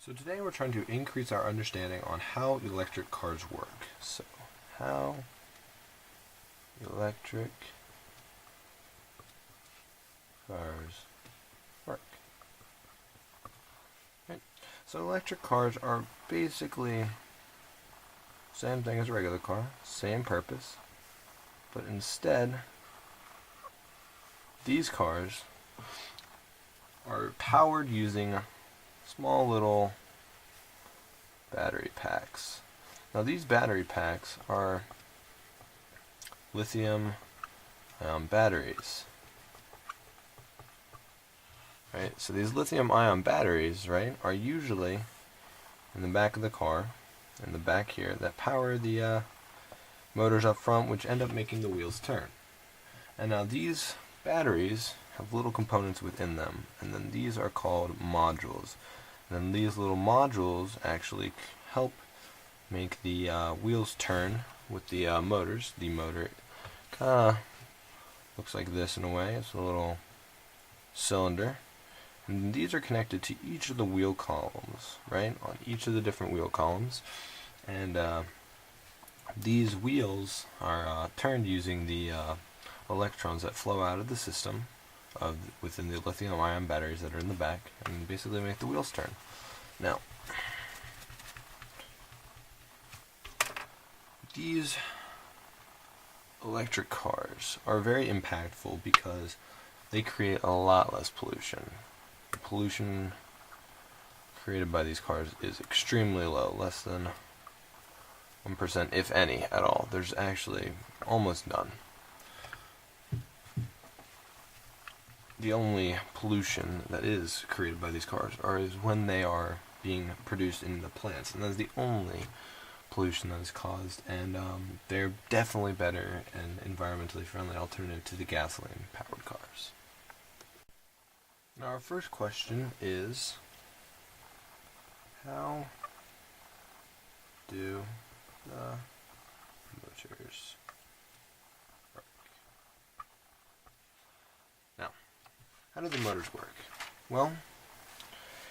So today we're trying to increase our understanding on how electric cars work. So, how electric cars work. Right. So electric cars are basically same thing as a regular car, same purpose, but instead these cars are powered using small little battery packs. Now these battery packs are lithium batteries. Right? So these lithium ion batteries, right, are usually in the back of the car, in the back here, that power the motors up front, which end up making the wheels turn. And now these batteries have little components within them, and then these are called modules. And then these little modules actually help make the wheels turn with the motors. The motor kind of looks like this in a way. It's a little cylinder. And these are connected to each of the wheel columns, right? On each of the different wheel columns. And these wheels are turned using the electrons that flow out of the system within the lithium ion batteries that are in the back, and basically make the wheels turn. Now, these electric cars are very impactful because they create a lot less pollution. The pollution created by these cars is extremely low, less than 1%, if any, at all. There's actually almost none. The only pollution that is created by these cars is when they are being produced in the plants, and that's the only pollution that is caused, and they're definitely better and environmentally friendly alternative to the gasoline-powered cars. Now our first question is, how do the motors work? Now, how do the motors work? Well,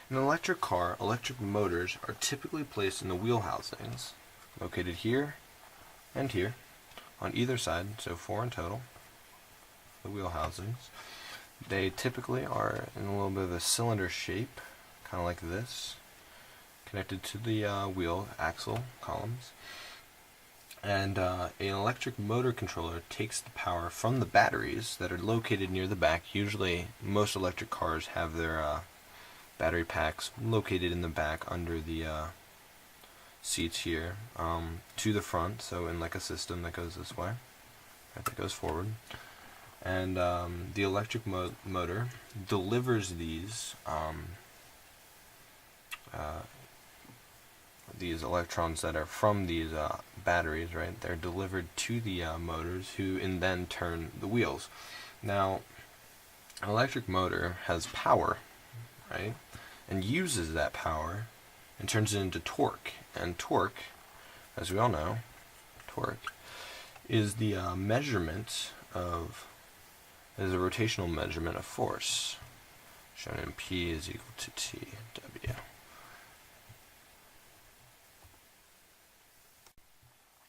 in an electric car, electric motors are typically placed in the wheel housings, located here and here, on either side, so 4 in total, the wheel housings. They typically are in a little bit of a cylinder shape, kind of like this, connected to the wheel axle columns. And an electric motor controller takes the power from the batteries that are located near the back. Usually, most electric cars have their battery packs located in the back under the seats here, to the front, so in like a system that goes this way, right, that goes forward. And the electric motor delivers these electrons that are from these batteries, right? They're delivered to the motors, who then turn the wheels. Now, an electric motor has power, right? And uses that power and turns it into torque. And torque, as we all know, torque is the measurement of, is a rotational measurement of force, shown in P is equal to TW.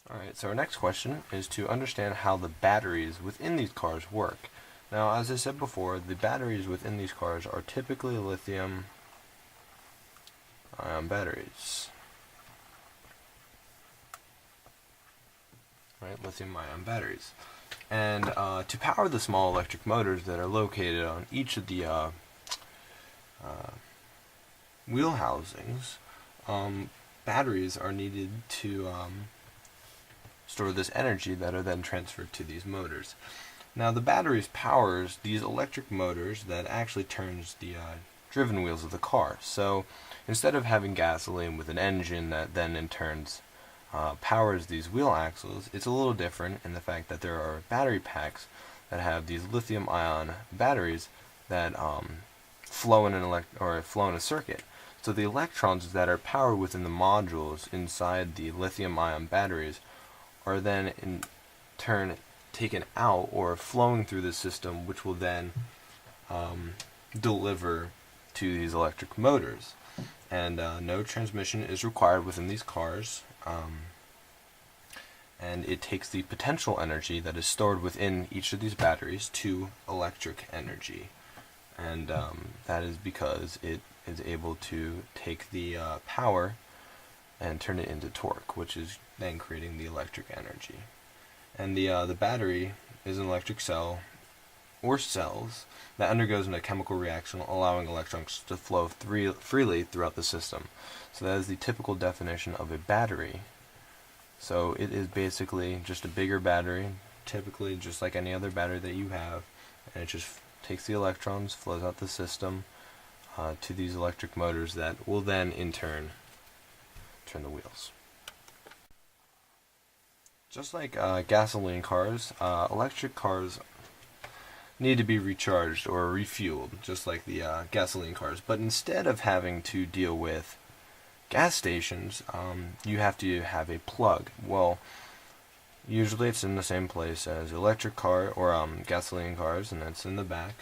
Alright, so our next question is to understand how the batteries within these cars work. Now, as I said before, the batteries within these cars are typically lithium ion batteries. Right, lithium ion batteries. And to power the small electric motors that are located on each of the wheel housings, batteries are needed to store this energy that are then transferred to these motors. Now the batteries powers these electric motors that actually turns the driven wheels of the car. So instead of having gasoline with an engine that then in turns powers these wheel axles, it's a little different in the fact that there are battery packs that have these lithium ion batteries that flow in a circuit. So the electrons that are powered within the modules inside the lithium ion batteries are then in turn taken out or flowing through the system, which will then deliver to these electric motors. and no transmission is required within these cars. And it takes the potential energy that is stored within each of these batteries to electric energy. And that is because it is able to take the power and turn it into torque, which is then creating the electric energy. And the battery is an electric cell or cells that undergoes a chemical reaction, allowing electrons to flow freely throughout the system. So that is the typical definition of a battery. So it is basically just a bigger battery, typically just like any other battery that you have, and it just takes the electrons, flows out the system to these electric motors that will then in turn turn the wheels. Just like gasoline cars, electric cars need to be recharged or refueled, just like the gasoline cars. But instead of having to deal with gas stations, you have to have a plug. Well, usually it's in the same place as electric car or gasoline cars, and that's in the back.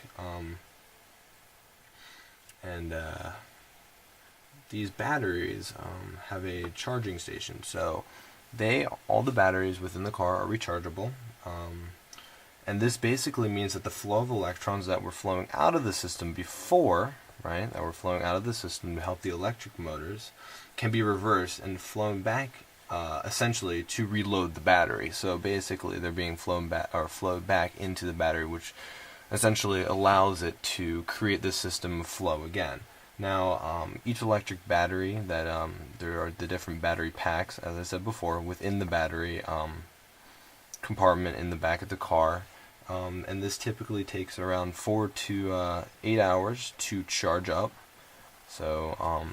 These batteries have a charging station, so all the batteries within the car are rechargeable. And this basically means that the flow of electrons that were flowing out of the system before, right, that were flowing out of the system to help the electric motors, can be reversed and flown back, essentially to reload the battery. So basically, they're being flowed back into the battery, which essentially allows it to create this system of flow again. Now, each electric battery there are the different battery packs, as I said before, within the battery compartment in the back of the car. And this typically takes around 4 to 8 hours to charge up. So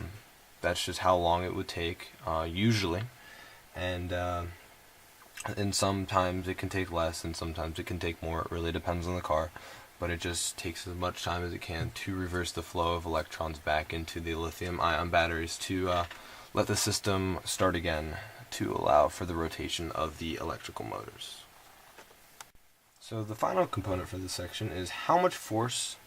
that's just how long it would take usually. And sometimes it can take less, and sometimes it can take more. It really depends on the car. But it just takes as much time as it can to reverse the flow of electrons back into the lithium-ion batteries to let the system start again to allow for the rotation of the electrical motors. So the final component for this section is how much force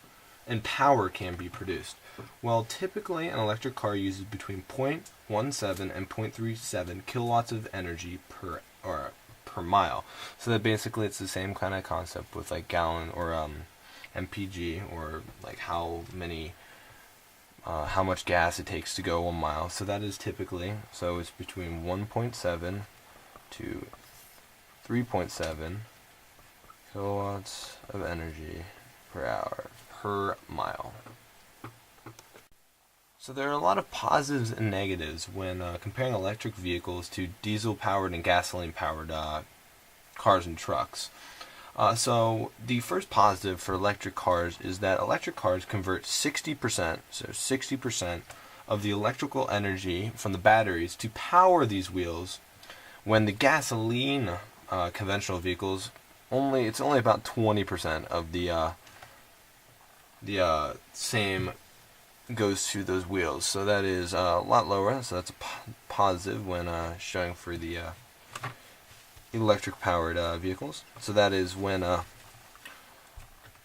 and power can be produced. Well, typically an electric car uses between 0.17 and 0.37 kilowatts of energy per mile. So that basically it's the same kind of concept with like gallon or MPG, or like how much gas it takes to go 1 mile. So that is typically, so it's between 1.7 to 3.7 kilowatts of energy per hour per mile. So there are a lot of positives and negatives when comparing electric vehicles to diesel-powered and gasoline-powered cars and trucks. So the first positive for electric cars is that electric cars convert 60% of the electrical energy from the batteries to power these wheels, when the gasoline conventional vehicles it's only about 20% of the same goes to those wheels. So that is a lot lower. So that's a positive when showing for the electric powered vehicles. So that is when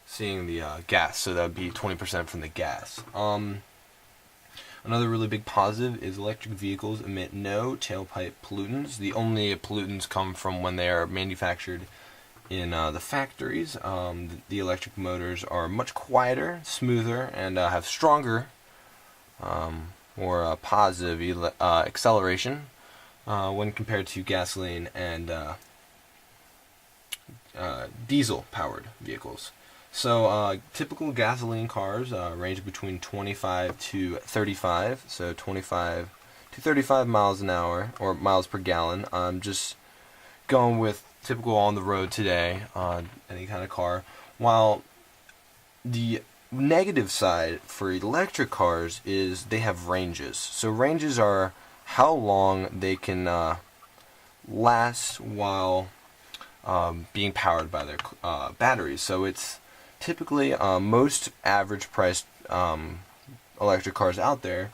seeing the gas. So that would be 20% from the gas. Another really big positive is electric vehicles emit no tailpipe pollutants. The only pollutants come from when they are manufactured in the factories. The electric motors are much quieter, smoother, and have stronger, more positive acceleration when compared to gasoline and diesel-powered vehicles. So typical gasoline cars range between 25 to 35, so 25 to 35 miles an hour, or miles per gallon. I'm just going with typical on the road today on any kind of car. While the negative side for electric cars is they have ranges. So ranges are how long they can last while being powered by their batteries. So it's typically most average priced electric cars out there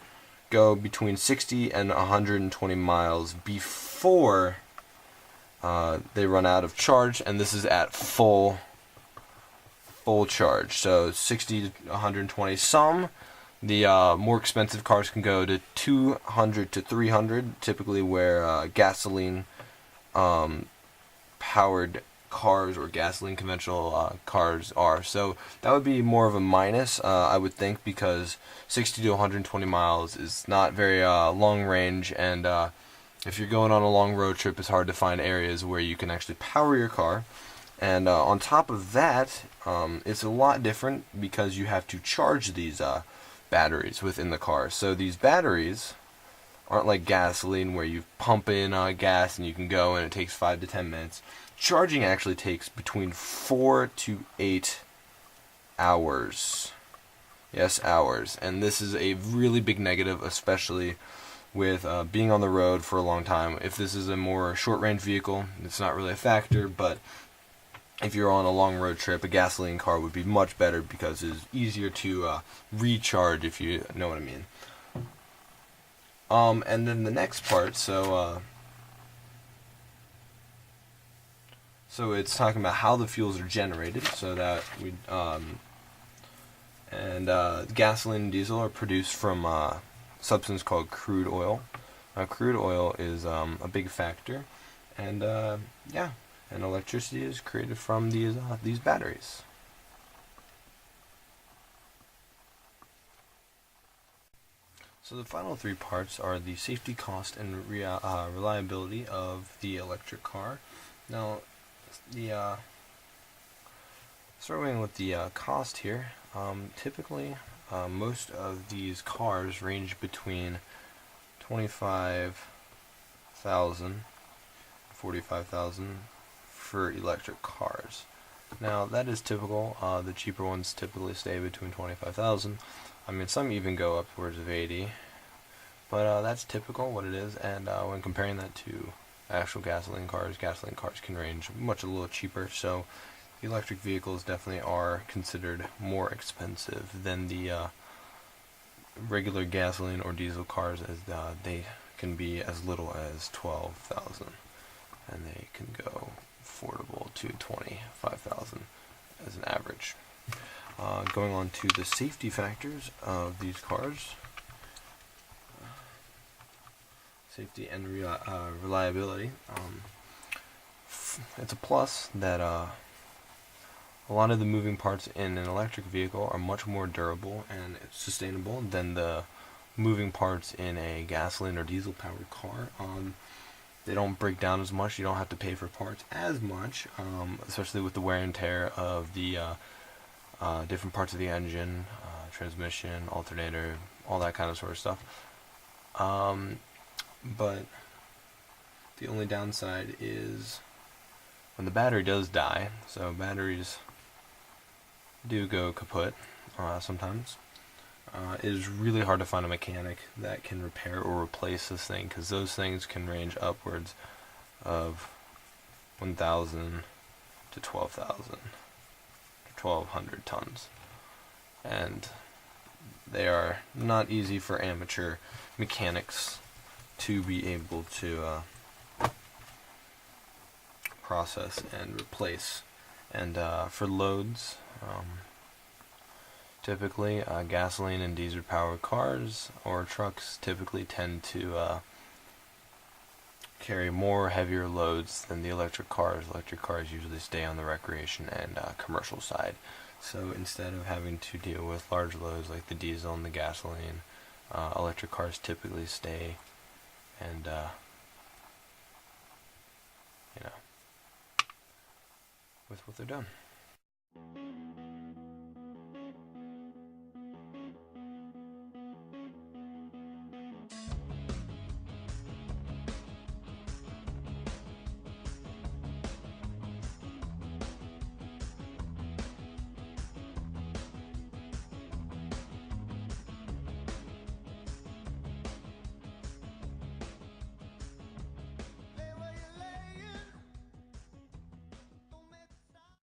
go between 60 and 120 miles before they run out of charge, and this is at full charge. So 60 to 120. Some The more expensive cars can go to 200 to 300, typically where gasoline powered cars or gasoline conventional cars are. So that would be more of a minus, I would think, because 60 to 120 miles is not very long range, and if you're going on a long road trip, it's hard to find areas where you can actually power your car. And on top of that, it's a lot different because you have to charge these batteries within the car. So these batteries aren't like gasoline where you pump in gas and you can go and it takes 5 to 10 minutes. Charging actually takes between 4 to 8 hours. Yes, hours. And this is a really big negative, especially with being on the road for a long time. If this is a more short-range vehicle, it's not really a factor, but if you're on a long road trip, a gasoline car would be much better because it's easier to recharge, if you know what I mean. And then the next part, so it's talking about how the fuels are generated, so that gasoline and diesel are produced from a substance called crude oil. Crude oil is a big factor, and and electricity is created from these batteries. So the final three parts are the safety, cost, and reliability of the electric car. Now, starting with the cost here, typically most of these cars range between $25,000 $45,000 for electric cars. Now that is typical. The cheaper ones typically stay between 25,000. I mean, some even go upwards of 80, but that's typical what it is. And when comparing that to actual gasoline cars can range much a little cheaper. So electric vehicles definitely are considered more expensive than the regular gasoline or diesel cars, as they can be as little as 12,000, and they can go affordable to 25,000 as an average. Going on to the safety factors of these cars, safety and reliability. It's a plus that a lot of the moving parts in an electric vehicle are much more durable and sustainable than the moving parts in a gasoline or diesel powered car. They don't break down as much. You don't have to pay for parts as much, especially with the wear and tear of the different parts of the engine, transmission, alternator, all that kind of sort of stuff. But the only downside is when the battery does die. So batteries do go kaput sometimes. It is really hard to find a mechanic that can repair or replace this thing, because those things can range upwards of 1,000 to 12,000 to 1,200 tons, and they are not easy for amateur mechanics to be able to process and replace. And for loads, typically gasoline and diesel powered cars or trucks typically tend to carry more heavier loads than the electric cars. Electric cars usually stay on the recreation and commercial side. So instead of having to deal with large loads like the diesel and the gasoline, electric cars typically stay and with what they're done.